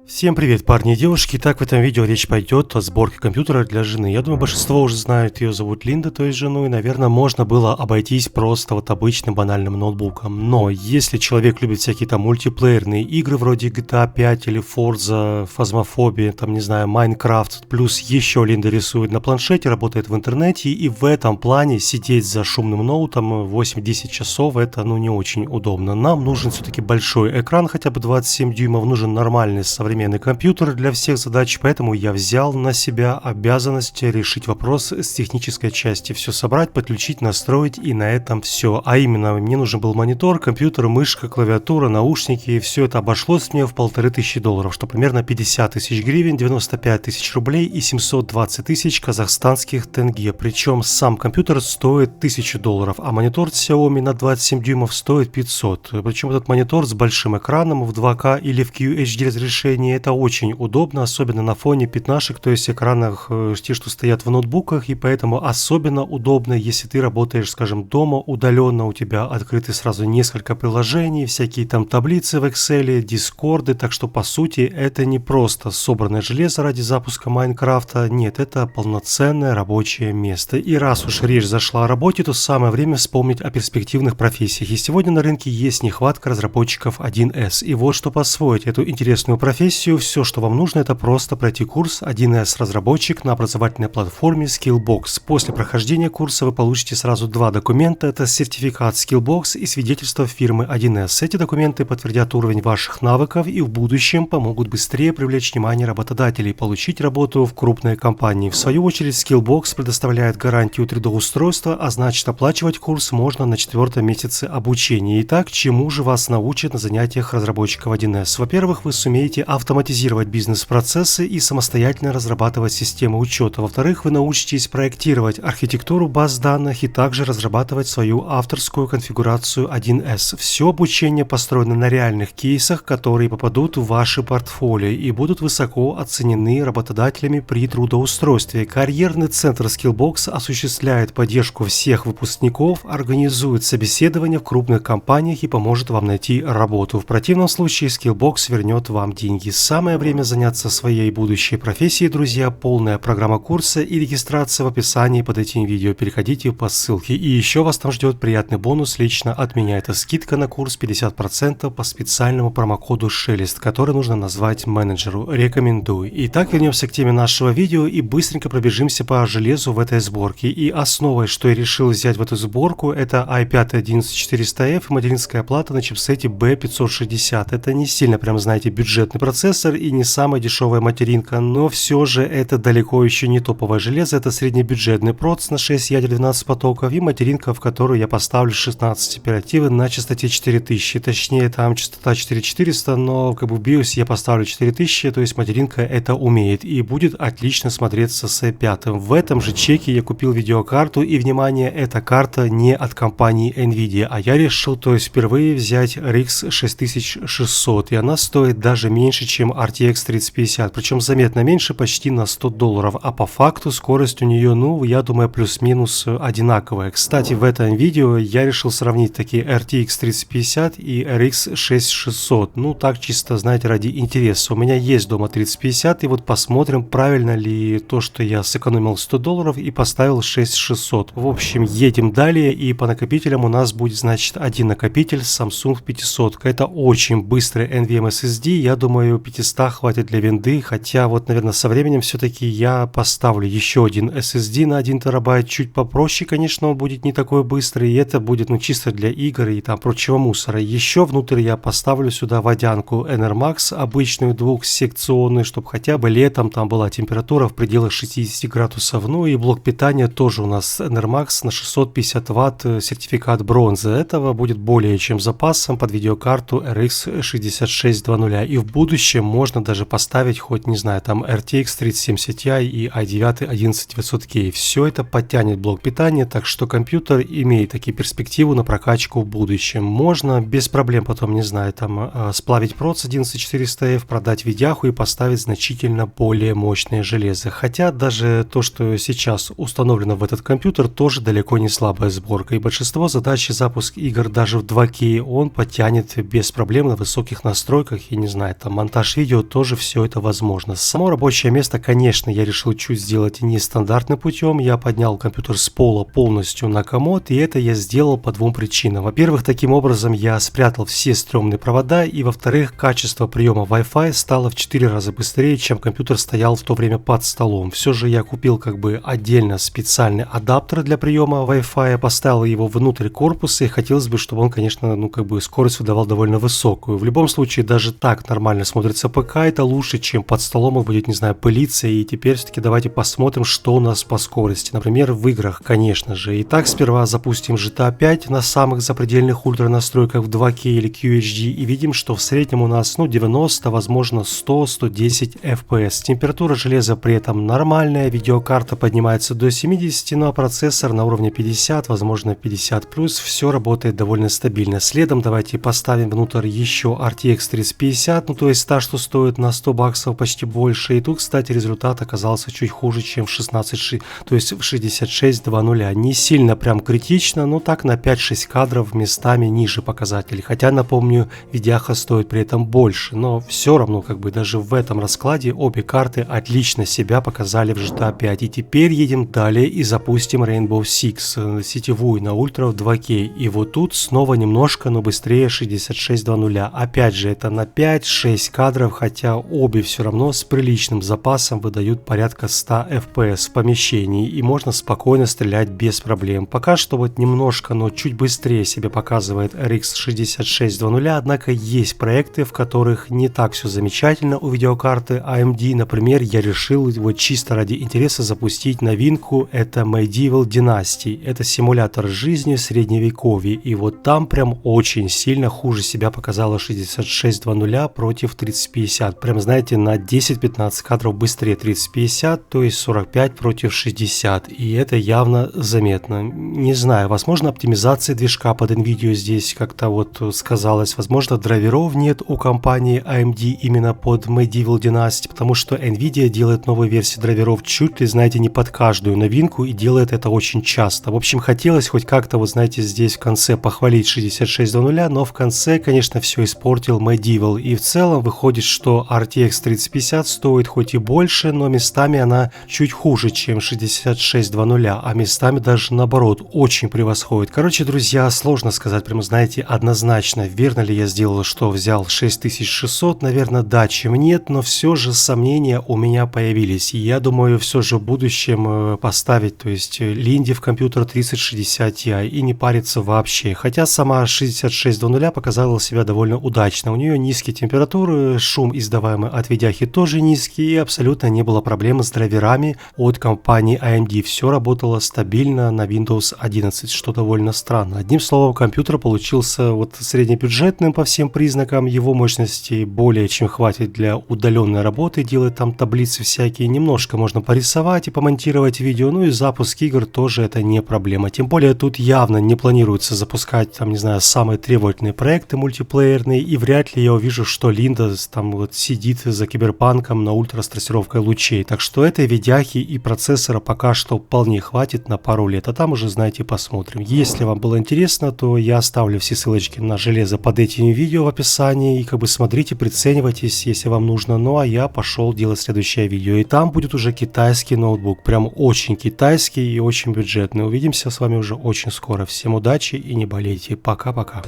Всем привет, парни и девушки. Итак, в этом видео речь пойдет о сборке компьютера для жены. Я думаю, большинство уже знает, ее зовут Линда, то есть жену, и, наверное, можно было обойтись просто вот обычным банальным ноутбуком. Но если человек любит всякие там мультиплеерные игры вроде GTA 5 или Forza, Phasmophobia, там, не знаю, Minecraft, плюс еще Линда рисует на планшете, работает в интернете, и в этом плане сидеть за шумным ноутом 8-10 часов, это, не очень удобно. Нам нужен все-таки большой экран, хотя бы 27 дюймов, нужен нормальный современный компьютер для всех задач, поэтому я взял на себя обязанность решить вопрос с технической части. Все собрать, подключить, настроить, и на этом все. А именно, мне нужен был монитор, компьютер, мышка, клавиатура, наушники, и все это обошлось мне в $1500, что примерно 50 тысяч гривен, 95 тысяч рублей и 720 тысяч казахстанских тенге. Причем сам компьютер стоит $1000, а монитор Xiaomi на 27 дюймов стоит 500. Причем этот монитор с большим экраном в 2К или в QHD разрешении, это очень удобно, особенно на фоне пятнашек, то есть экранах, те, что стоят в ноутбуках, и поэтому особенно удобно, если ты работаешь, скажем, дома удаленно, у тебя открыты сразу несколько приложений, всякие там таблицы в Excel, дискорды, так что по сути это не просто собранное железо ради запуска Майнкрафта, нет, это полноценное рабочее место. И раз уж речь зашла о работе, то самое время вспомнить о перспективных профессиях. И сегодня на рынке есть нехватка разработчиков 1С. И вот чтобы освоить эту интересную профессию, все, что вам нужно, это просто пройти курс 1С разработчик на образовательной платформе Skillbox. После прохождения курса вы получите сразу два документа, это сертификат Skillbox и свидетельство фирмы 1С. Эти документы подтвердят уровень ваших навыков и в будущем помогут быстрее привлечь внимание работодателей и получить работу в крупной компании. В свою очередь Skillbox предоставляет гарантию трудоустройства, а значит оплачивать курс можно на 4-м месяце обучения. Итак, чему же вас научат на занятиях разработчиков 1С? Во-первых, вы сумеете автоматизировать бизнес-процессы и самостоятельно разрабатывать системы учета. Во-вторых, вы научитесь проектировать архитектуру баз данных и также разрабатывать свою авторскую конфигурацию 1С. Все обучение построено на реальных кейсах, которые попадут в ваше портфолио и будут высоко оценены работодателями при трудоустройстве. Карьерный центр Skillbox осуществляет поддержку всех выпускников, организует собеседования в крупных компаниях и поможет вам найти работу. В противном случае Skillbox вернет вам деньги. Самое время заняться своей будущей профессией, друзья. Полная программа курса и регистрация в описании под этим видео. Переходите по ссылке. И еще вас там ждет приятный бонус лично от меня. Это скидка на курс 50% по специальному промокоду Шелест, который нужно назвать менеджеру. Рекомендую. Итак, вернемся к теме нашего видео и быстренько пробежимся по железу в этой сборке. И основой, что я решил взять в эту сборку, это i5-11400F и материнская плата на чипсете B560. Это не сильно, прям знаете, бюджетный процессор и не самая дешевая материнка, но все же это далеко еще не топовое железо, это среднебюджетный проц на 6 ядер 12 потоков и материнка, в которую я поставлю 16 оперативы на частоте 4000, точнее там частота 4400, но в BIOS я поставлю 4000, то есть материнка это умеет и будет отлично смотреться с i5. В этом же чеке я купил видеокарту, и внимание, эта карта не от компании Nvidia, а я решил, то есть впервые взять RX 6600, и она стоит даже меньше, чем RTX 3050, причем заметно меньше, почти на $100, а по факту скорость у нее, я думаю, плюс-минус одинаковая. Кстати, в этом видео я решил сравнить такие RTX 3050 и RX 6600, так чисто, знаете, ради интереса. У меня есть дома 3050, и вот посмотрим, правильно ли то, что я сэкономил $100 и поставил 6600. В общем, едем далее, и по накопителям у нас будет, значит, один накопитель Samsung 500. Это очень быстрый NVMe SSD, я думаю, 500 хватит для винды, хотя вот, наверное, со временем все-таки я поставлю еще один SSD на 1 терабайт, чуть попроще, конечно, он будет не такой быстрый, и это будет, чисто для игр и там прочего мусора. Еще внутрь я поставлю сюда водянку Enermax, обычную двухсекционную, чтобы хотя бы летом там была температура в пределах 60 градусов, и блок питания тоже у нас Enermax на 650 Вт, сертификат бронзы, этого будет более чем запасом под видеокарту RX 6600, и в будущем можно даже поставить хоть, не знаю, там RTX 3070 Ti и i9 11900K. Все это подтянет блок питания, так что компьютер имеет такие перспективы на прокачку в будущем. Можно без проблем потом, не знаю, там сплавить проц 11400F, продать видяху и поставить значительно более мощное железо. Хотя даже то, что сейчас установлено в этот компьютер, тоже далеко не слабая сборка. И большинство задач и запуск игр даже в 2К он потянет без проблем на высоких настройках и, не знаю, там монтаж видео тоже все это возможно. Само рабочее место, конечно, я решил чуть сделать нестандартным путем. Я поднял компьютер с пола полностью на комод, и это я сделал по двум причинам. Во-первых, таким образом я спрятал все стрёмные провода, и во-вторых, качество приема Wi-Fi стало в 4 раза быстрее, чем компьютер стоял в то время под столом. Все же я купил как бы отдельно специальный адаптер для приема Wi-Fi, поставил его внутрь корпуса, и хотелось бы, чтобы он, конечно, ну как бы скорость выдавал довольно высокую. В любом случае, даже так нормально смотрится ПК, это лучше, чем под столом он будет, не знаю, пылиться. И теперь все-таки давайте посмотрим, что у нас по скорости. Например, в играх, конечно же. Итак, сперва запустим GTA 5 на самых запредельных ультра настройках в 2К или QHD, и видим, что в среднем у нас, ну, 90, возможно, 100-110 FPS. Температура железа при этом нормальная, видеокарта поднимается до 70, ну а процессор на уровне 50, возможно 50+, все работает довольно стабильно. Следом давайте поставим внутрь еще RTX 3050, ну то есть та, что стоит на 100 баксов почти больше. И тут, кстати, результат оказался чуть хуже, чем в 16, то есть в 6600. Не сильно прям критично, но так на 5-6 кадров местами ниже показателей. Хотя, напомню, видяха стоит при этом больше, но все равно как бы даже в этом раскладе обе карты отлично себя показали в GTA 5. И теперь едем далее и запустим Rainbow Six сетевую на ультра в 2К. И вот тут снова немножко, но быстрее 6600. Опять же, это на 5-6 кадров, хотя обе все равно с приличным запасом выдают порядка 100 FPS в помещении, и можно спокойно стрелять без проблем. Пока что вот немножко, но чуть быстрее себя показывает RX 6600, однако есть проекты, в которых не так все замечательно у видеокарты AMD. Например, я решил вот чисто ради интереса запустить новинку, это Medieval Dynasty. Это симулятор жизни в средневековье, и вот там прям очень сильно хуже себя показала 6600 против 3050. Прям, знаете, на 10-15 кадров быстрее 3050, то есть 45 против 60, и это явно заметно. Не знаю, возможно, оптимизация движка под NVIDIA здесь как-то вот сказалась, возможно, драйверов нет у компании AMD именно под Medieval Dynasty, потому что NVIDIA делает новые версии драйверов чуть ли, знаете, не под каждую новинку, и делает это очень часто. В общем, хотелось хоть как-то, вот знаете, здесь в конце похвалить 6600, но в конце, конечно, все испортил Medieval, и в целом выходит, что RTX 3050 стоит хоть и больше, но местами она чуть хуже, чем 6600, а местами даже наоборот очень превосходит. Короче, друзья, сложно сказать, прямо знаете, однозначно, верно ли я сделал, что взял 6600, наверное, да, чем нет, но все же сомнения у меня появились, и я думаю, все же в будущем поставить, то есть Линде в компьютер 3060 Ti и не париться вообще, хотя сама 6600 показала себя довольно удачно, у нее низкие температуры, шум, издаваемый от видяхи, тоже низкий, и абсолютно не было проблем с драйверами от компании AMD, все работало стабильно на Windows 11, что довольно странно. Одним словом, компьютер получился вот среднебюджетным по всем признакам, его мощности более чем хватит для удаленной работы, делать там таблицы всякие, немножко можно порисовать и помонтировать видео, ну и запуск игр тоже это не проблема, тем более тут явно не планируется запускать там, не знаю, самые требовательные проекты мультиплеерные, и вряд ли я увижу, что Линда там вот сидит за киберпанком на ультратрассировкой лучей, так что этой видяхи и процессора пока что вполне хватит на пару лет, а там уже, знаете, посмотрим. Если вам было интересно, то я оставлю все ссылочки на железо под этим видео в описании, и как бы смотрите, приценивайтесь, если вам нужно. Ну а я пошел делать следующее видео, и там будет уже китайский ноутбук, прям очень китайский и очень бюджетный. Увидимся с вами уже очень скоро. Всем удачи и не болейте. Пока-пока.